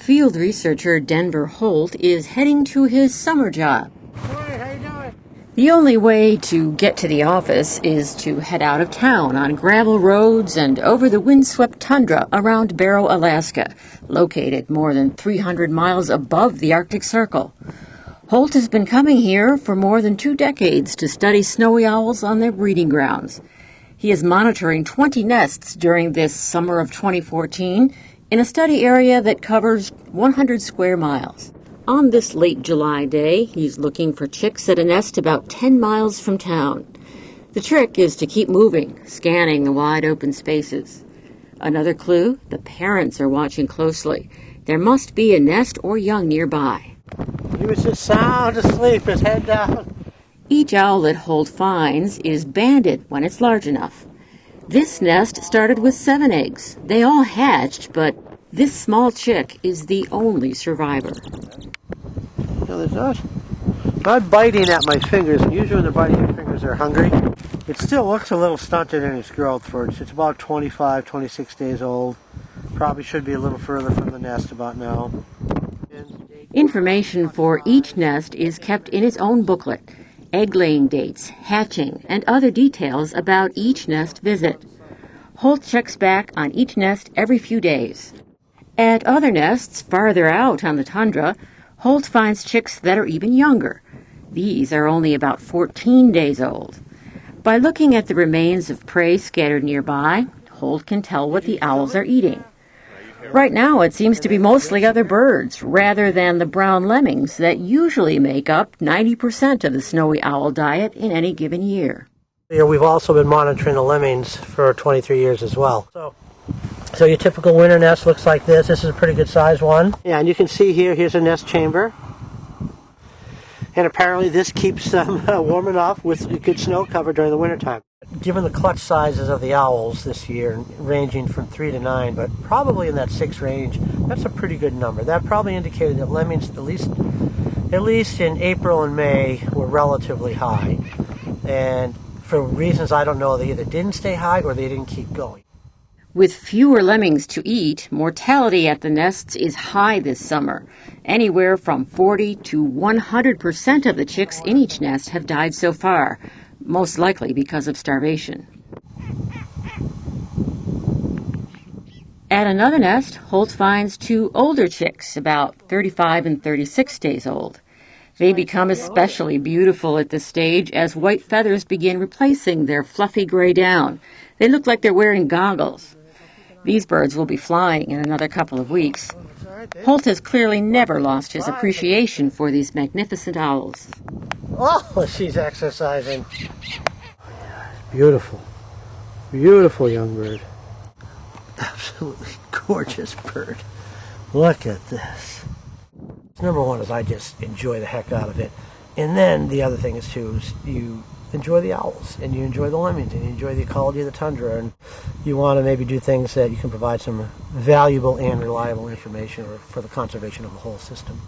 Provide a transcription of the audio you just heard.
Field researcher Denver Holt is heading to his summer job. Hi, how you doing? The only way to get to the office is to head out of town on gravel roads and over the windswept tundra around Barrow, Alaska, located more than 300 miles above the Arctic Circle. Holt has been coming here for more than 2 decades to study snowy owls on their breeding grounds. He is monitoring 20 nests during this summer of 2014 in a study area that covers 100 square miles. On this late July day, he's looking for chicks at a nest about 10 miles from town. The trick is to keep moving, scanning the wide open spaces. Another clue, the parents are watching closely. There must be a nest or young nearby. He was just sound asleep, his head down. Each owl that Holt finds is banded when it's large enough. This nest started with 7 eggs. They all hatched, but this small chick is the only survivor. No, they're not biting at my fingers. Usually when they're biting your fingers, they're hungry. It still looks a little stunted in its growth for it. It's about 25, 26 days old. Probably should be a little further from the nest about now. Information for each nest is kept in its own booklet. Egg-laying dates, hatching, and other details about each nest visit. Holt checks back on each nest every few days. At other nests farther out on the tundra, Holt finds chicks that are even younger. These are only about 14 days old. By looking at the remains of prey scattered nearby, Holt can tell what the owls are eating. Right now, it seems to be mostly other birds, rather than the brown lemmings that usually make up 90% of the snowy owl diet in any given year. We've also been monitoring the lemmings for 23 years as well. So your typical winter nest looks like this. This is a pretty good sized one. Yeah, and you can see here's a nest chamber. And apparently this keeps them warm enough with good snow cover during the wintertime. Given the clutch sizes of the owls this year, ranging from 3 to 9, but probably in that 6 range, that's a pretty good number. That probably indicated that lemmings, at least in April and May, were relatively high. And for reasons I don't know, they either didn't stay high or they didn't keep going. With fewer lemmings to eat, mortality at the nests is high this summer. Anywhere from 40 to 100% of the chicks in each nest have died so far, most likely because of starvation. At another nest, Holt finds 2 older chicks, about 35 and 36 days old. They become especially beautiful at this stage as white feathers begin replacing their fluffy gray down. They look like they're wearing goggles. These birds will be flying in another couple of weeks. Holt has clearly never lost his appreciation for these magnificent owls. Oh, she's exercising. Beautiful. Beautiful young bird. Absolutely gorgeous bird. Look at this. Number one is I just enjoy the heck out of it. And then the other thing is too, is you enjoy the owls, and you enjoy the lemmings, and you enjoy the ecology of the tundra, and you want to maybe do things that you can provide some valuable and reliable information for the conservation of the whole system.